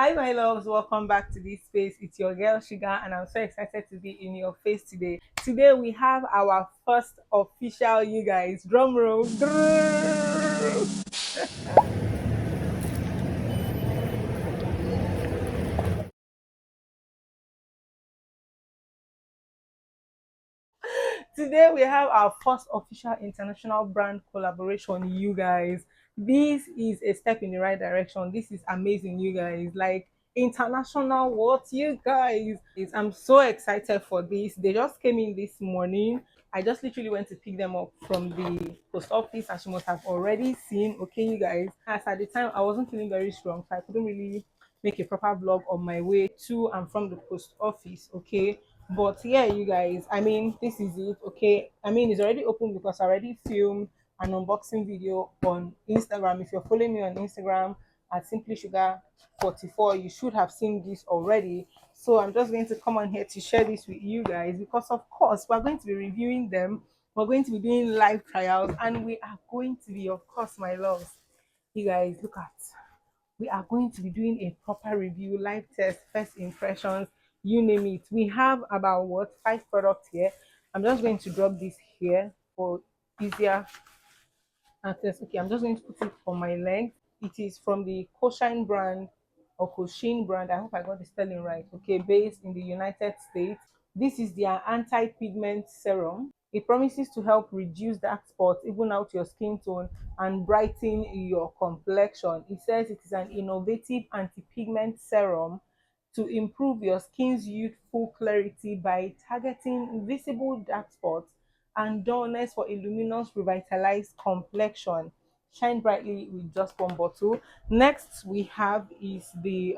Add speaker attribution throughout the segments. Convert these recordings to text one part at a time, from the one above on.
Speaker 1: Hi, my loves. Welcome back to this space. It's your girl Shuga, and I'm so excited to be in your face today. Today, we have our first official, you guys, drum roll. Today, we have our first official international brand collaboration, you guys. This is a step in the right direction. This is amazing, you guys. Like, international what, you guys? I'm so excited for this. They just came in this morning. I just literally went to pick them up from the post office, as you must have already seen. Okay, you guys. As at the time, I wasn't feeling very strong, so I couldn't really make a proper vlog on my way to and from the post office. Okay, but yeah, you guys, I mean, this is it. Okay, I mean, it's already open because I already filmed an unboxing video on Instagram. If you're following me on Instagram at simply sugar 44, you should have seen this already. So I'm just going to come on here to share this with you guys because of course we're going to be reviewing them. We're going to be doing live trials, and we are going to be, of course, my loves, you guys, look at, we are going to be doing a proper review, live test, first impressions, you name it. We have about what, 5 products here. I'm just going to drop this here for easier access. Okay, I'm just going to put it on my leg. It is from the Koshine brand or Koshine brand. I hope I got the spelling right. Okay, based in the United States. This is their anti-pigment serum. It promises to help reduce dark spots, even out your skin tone, and brighten your complexion. It says it is an innovative anti-pigment serum to improve your skin's youthful clarity by targeting visible dark spots and dullness for a luminous, revitalized complexion. Shine brightly with just one bottle. Next, we have is the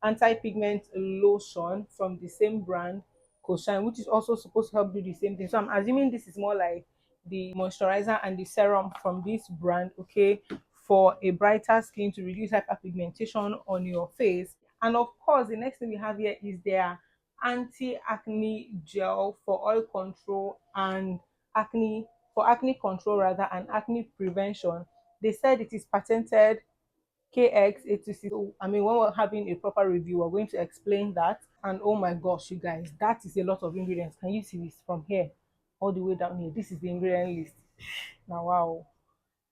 Speaker 1: anti-pigment lotion from the same brand, Koshine, which is also supposed to help do the same thing. So I'm assuming this is more like the moisturizer and the serum from this brand, okay, for a brighter skin to reduce hyperpigmentation on your face. And of course, the next thing we have here is their anti-acne gel for oil control and acne for acne control rather and acne prevention. They said it is patented KX86. So, I mean, when we're having a proper review, we're going to explain that. And oh my gosh, you guys, that is a lot of ingredients. Can you see this from here all the way down here? This is the ingredient list. Now, wow.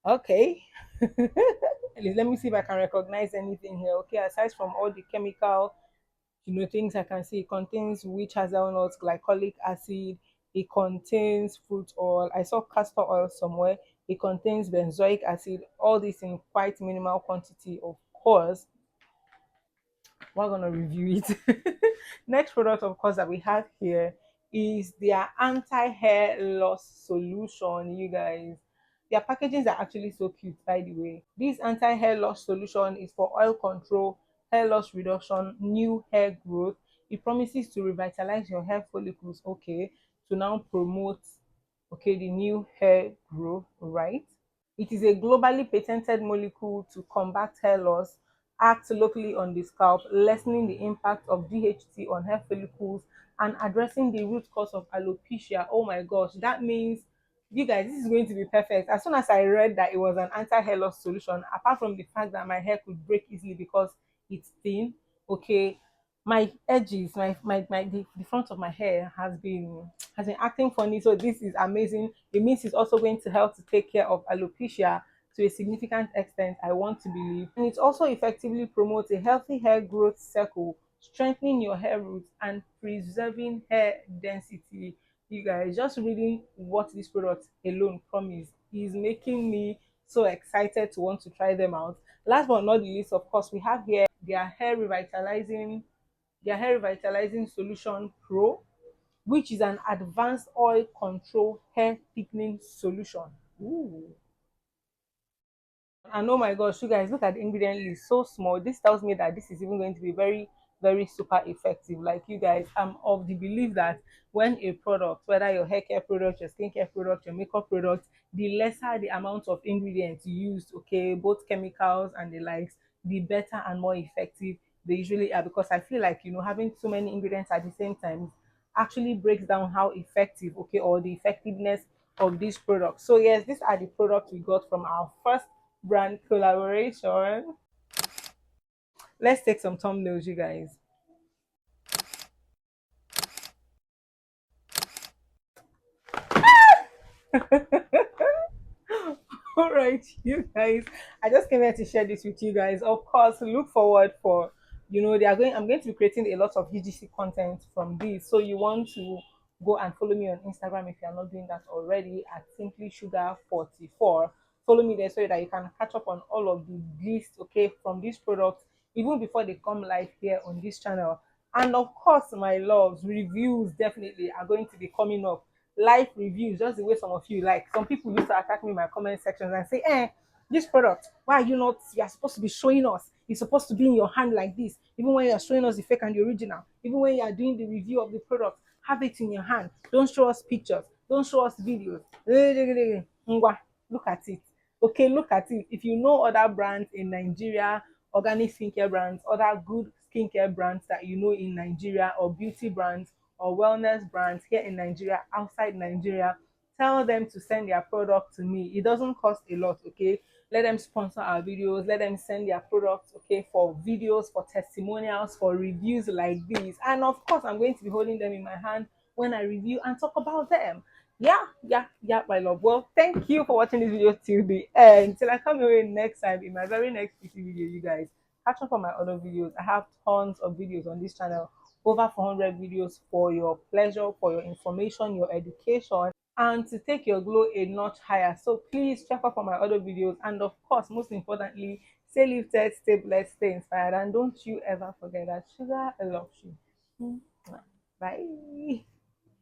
Speaker 1: Okay. Let me see if I can recognize anything here. Okay, aside from all the chemical, things I can see, it contains witch hazelnuts, glycolic acid, it contains fruit oil. I saw castor oil somewhere. It contains benzoic acid, all this in quite minimal quantity, of course. We're gonna review it. Next product, of course, that we have here is their anti-hair loss solution, you guys. Their packagings are actually so cute, by the way. This anti-hair loss solution is for oil control, hair loss reduction, new hair growth. It promises to revitalize your hair follicles, okay, to now promote, okay, the new hair growth, right? It is a globally patented molecule to combat hair loss, act locally on the scalp, lessening the impact of DHT on hair follicles, and addressing the root cause of alopecia. Oh my gosh, that means, you guys, this is going to be perfect. As soon as I read that it was an anti-hair loss solution, apart from the fact that my hair could break easily because it's thin, okay, my edges, the front of my hair has been acting funny. So this is amazing. It means it's also going to help to take care of alopecia to a significant extent, I want to believe. And it also effectively promotes a healthy hair growth cycle, strengthening your hair roots and preserving hair density. You guys, just reading what this product alone promise is making me so excited to want to try them out. Last but not the least, of course, we have here their hair revitalizing solution pro, which is an advanced oil control hair thickening solution. Ooh. And oh my gosh, you guys, look at the ingredient list, so small. This tells me that this is even going to be very, very super effective. Like, you guys, I'm of the belief that when a product, whether your hair care product, your skincare product, your makeup product, the lesser the amount of ingredients used, okay, both chemicals and the likes, the better and more effective they usually are. Because I feel like, having so many ingredients at the same time actually breaks down how effective, okay, or the effectiveness of these products. So yes, these are the products we got from our first brand collaboration. Let's take some thumbnails, you guys. All right, you guys. I just came here to share this with you guys. Of course, look forward for, they are going. I'm going to be creating a lot of UGC content from this. So you want to go and follow me on Instagram if you are not doing that already at Simply Sugar 44. Follow me there so that you can catch up on all of the list, okay, from these products even before they come live here on this channel. And of course, my loves, reviews definitely are going to be coming up. Live reviews, just the way some of you like. Some people used to attack me in my comment sections and say, this product, why are you not, you are supposed to be showing us. It's supposed to be in your hand like this. Even when you are showing us the fake and the original, even when you are doing the review of the product, have it in your hand. Don't show us pictures. Don't show us videos. Ngwa, look at it. Okay, look at it. If you know other brands in Nigeria, organic skincare brands, other good skincare brands that you know in Nigeria, or beauty brands or wellness brands here in Nigeria, outside Nigeria, tell them to send their product to me. It doesn't cost a lot, okay? Let them sponsor our videos, let them send their products, okay, for videos, for testimonials, for reviews like this. And of course, I'm going to be holding them in my hand when I review and talk about them. Yeah, my love. Well, thank you for watching this video till the end. Till I come your way next time in my very next beauty video, you guys. Catch up on my other videos. I have tons of videos on this channel, over 400 videos for your pleasure, for your information, your education, and to take your glow a notch higher. So please check up on my other videos. And of course, most importantly, stay lifted, stay blessed, stay inspired. And don't you ever forget that sugar loves you. Bye.